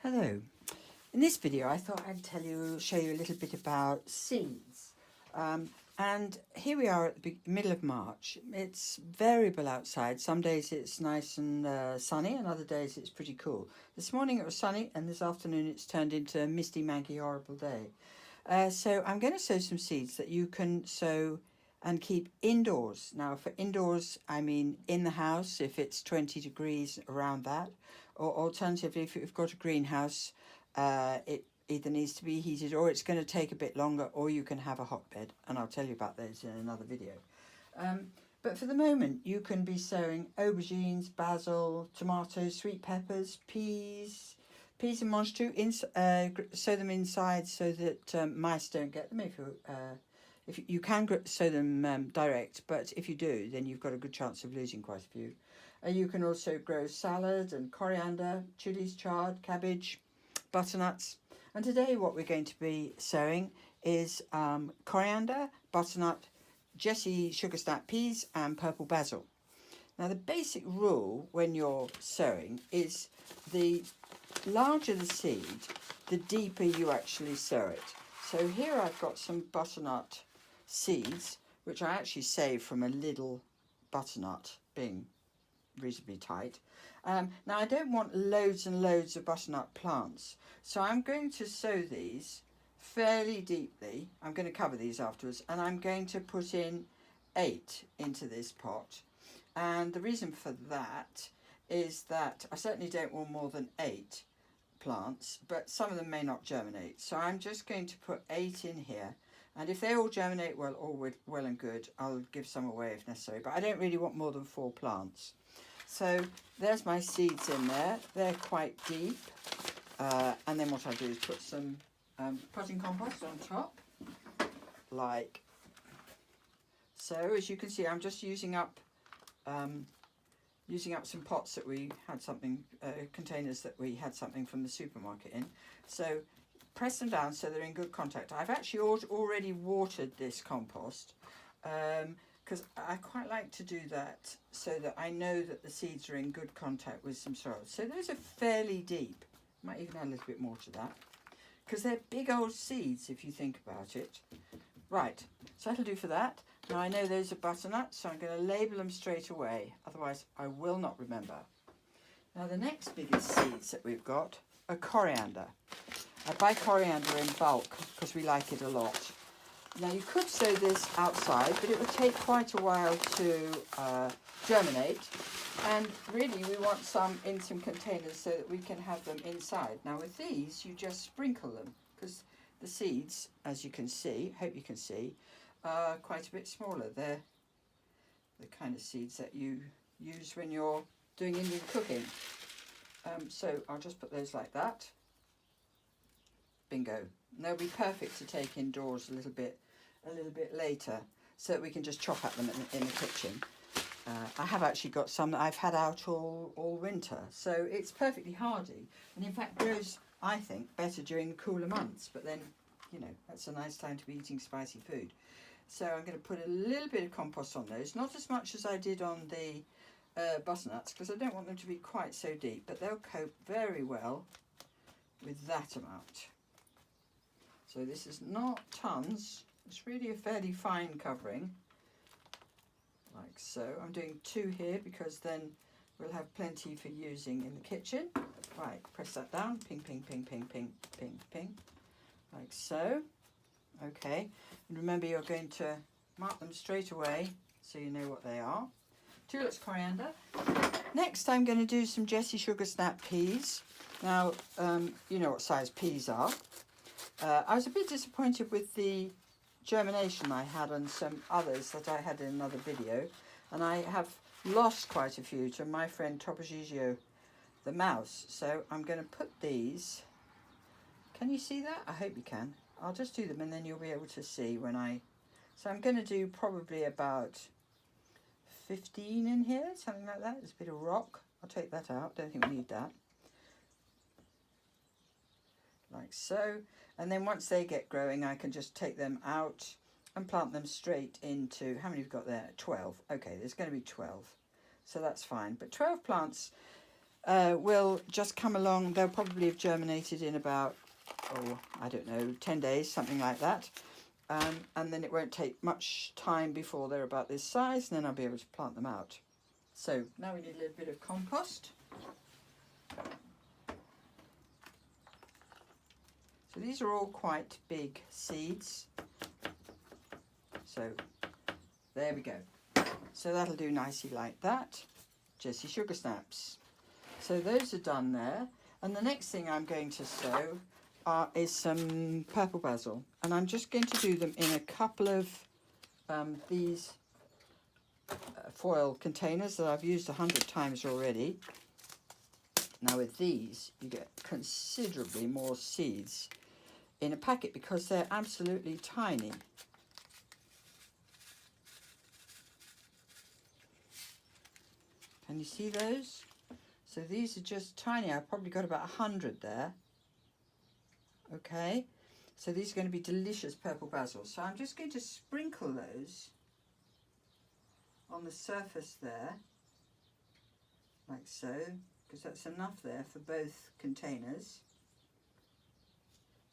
Hello. In this video I thought I'd show you a little bit about seeds. And here we are at the middle of March. It's variable outside. Some days it's nice and sunny and other days it's pretty cool. This morning it was sunny and this afternoon it's turned into a misty, manky, horrible day. So I'm going to sow some seeds that you can sow and keep indoors. Now for indoors I mean in the house if it's 20 degrees around that, or alternatively if you've got a greenhouse, it either needs to be heated or it's going to take a bit longer, or you can have a hotbed, and I'll tell you about those in another video. But for the moment you can be sowing aubergines, basil, tomatoes, sweet peppers, peas and mange tout. Sow them inside so that mice don't get them. If you can sow them direct, but if you do, then you've got a good chance of losing quite a few. You can also grow salad and coriander, chilies, chard, cabbage, butternuts. And today what we're going to be sowing is coriander, butternut, Jessi sugar snap peas and purple basil. Now the basic rule when you're sowing is the larger the seed, the deeper you actually sow it. So here I've got some butternut seeds, which I actually saved from a little butternut, being reasonably tight. Now I don't want loads and loads of butternut plants, so I'm going to sow these fairly deeply. I'm going to cover these afterwards, and I'm going to put in 8 into this pot. And the reason for that is that I certainly don't want more than 8 plants, but some of them may not germinate, so I'm just going to put 8 in here. And if they all germinate well, all well and good, I'll give some away if necessary, but I don't really want more than 4 plants. So there's my seeds in there. They're quite deep. And then what I do is put some potting compost on top, like so. As you can see, I'm just using up some pots that we had containers that we had something from the supermarket in. So press them down so they're in good contact. I've actually already watered this compost, because I quite like to do that so that I know that the seeds are in good contact with some soil. So those are fairly deep. Might even add a little bit more to that, because they're big old seeds if you think about it. Right, so that'll do for that. Now I know those are butternuts, so I'm going to label them straight away, otherwise I will not remember. Now the next biggest seeds that we've got are coriander. I buy coriander in bulk because we like it a lot. Now you could sow this outside, but it would take quite a while to germinate, and really we want some in some containers so that we can have them inside. Now with these you just sprinkle them, because the seeds, as you can see, hope you can see, are quite a bit smaller. They're the kind of seeds that you use when you're doing Indian cooking. So I'll just put those like that. Bingo. And they'll be perfect to take indoors a little bit later, so that we can just chop at them in the kitchen. I have actually got some that I've had out all winter, so it's perfectly hardy, and in fact grows, I think, better during the cooler months, but then, you know, that's a nice time to be eating spicy food. So I'm going to put a little bit of compost on those, not as much as I did on the butternuts, because I don't want them to be quite so deep, but they'll cope very well with that amount. So this is not tons, it's really a fairly fine covering, like so. I'm doing 2 here because then we'll have plenty for using in the kitchen. Right, press that down, ping, ping, ping, ping, ping, ping, ping, like so. Okay, and remember you're going to mark them straight away so you know what they are. Tulips, coriander. Next I'm going to do some Jessi sugar snap peas. Now, you know what size peas are. I was a bit disappointed with the germination I had on some others that I had in another video, and I have lost quite a few to my friend Topogigio the mouse. So I'm going to put these, can you see that? I hope you can. I'll just do them and then you'll be able to see when so I'm going to do probably about 15 in here, something like that. There's a bit of rock. I'll take that out, don't think we need that. Like so. And then once they get growing, I can just take them out and plant them straight into, how many have got there? 12. Okay, there's going to be 12. So that's fine. But 12 plants will just come along. They'll probably have germinated in about, oh, I don't know, 10 days, something like that. And then it won't take much time before they're about this size, and then I'll be able to plant them out. So now we need a little bit of compost. So these are all quite big seeds. So there we go. So that'll do nicely like that. Jessi sugar snaps. So those are done there. And the next thing I'm going to sow is some purple basil. And I'm just going to do them in a couple of these foil containers that I've used 100 times already. Now with these, you get considerably more seeds in a packet because they're absolutely tiny. Can you see those? So these are just tiny. I've probably got about 100 there. Okay, so these are going to be delicious purple basil. So I'm just going to sprinkle those on the surface there, like so, because that's enough there for both containers.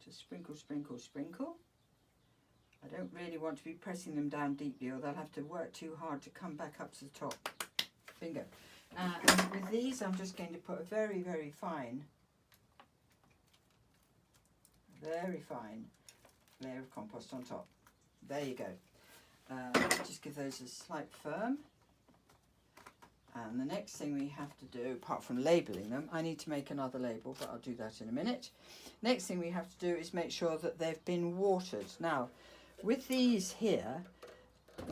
Just sprinkle, sprinkle, sprinkle. I don't really want to be pressing them down deeply, or they'll have to work too hard to come back up to the top. Bingo. And with these, I'm just going to put a very, very fine layer of compost on top. There you go. Just give those a slight firm. And the next thing we have to do, apart from labelling them, I need to make another label, but I'll do that in a minute. Next thing we have to do is make sure that they've been watered. Now, with these here,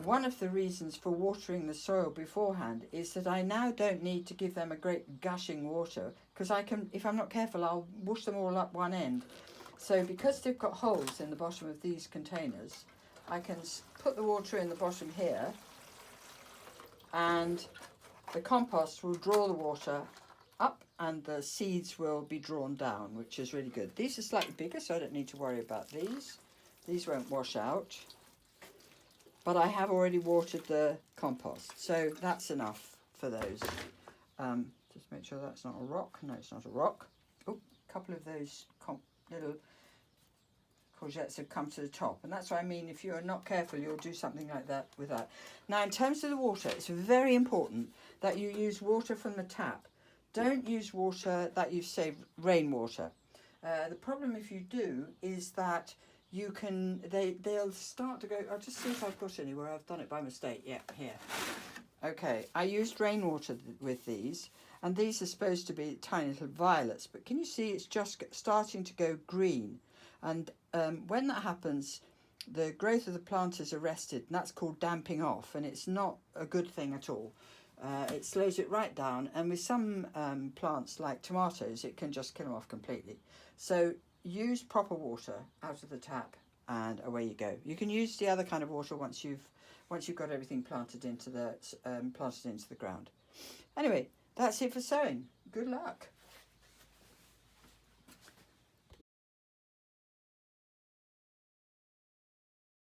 one of the reasons for watering the soil beforehand is that I now don't need to give them a great gushing water, because I can, if I'm not careful, I'll wash them all up one end. So because they've got holes in the bottom of these containers, I can put the water in the bottom here, and the compost will draw the water up and the seeds will be drawn down, which is really good. These are slightly bigger, so I don't need to worry about these. These won't wash out. But I have already watered the compost, so that's enough for those. Just make sure that's not a rock. No, it's not a rock. Oh, a couple of those little courgettes have come to the top, and that's what I mean. If you're not careful, you'll do something like that with that. Now, in terms of the water, it's very important that you use water from the tap. Don't use water that you've saved, rainwater. The problem if you do is that you can, they'll start to go. I'll just see if I've got any where I've done it by mistake. Yeah, here. Okay, I used rainwater with these, and these are supposed to be tiny little violets, but can you see it's just starting to go green? And when that happens, the growth of the plant is arrested, and that's called damping off, and it's not a good thing at all. It slows it right down, and with some plants like tomatoes, it can just kill them off completely. So use proper water out of the tap, and away you go. You can use the other kind of water once you've got everything planted into the ground. Anyway, that's it for sowing. Good luck.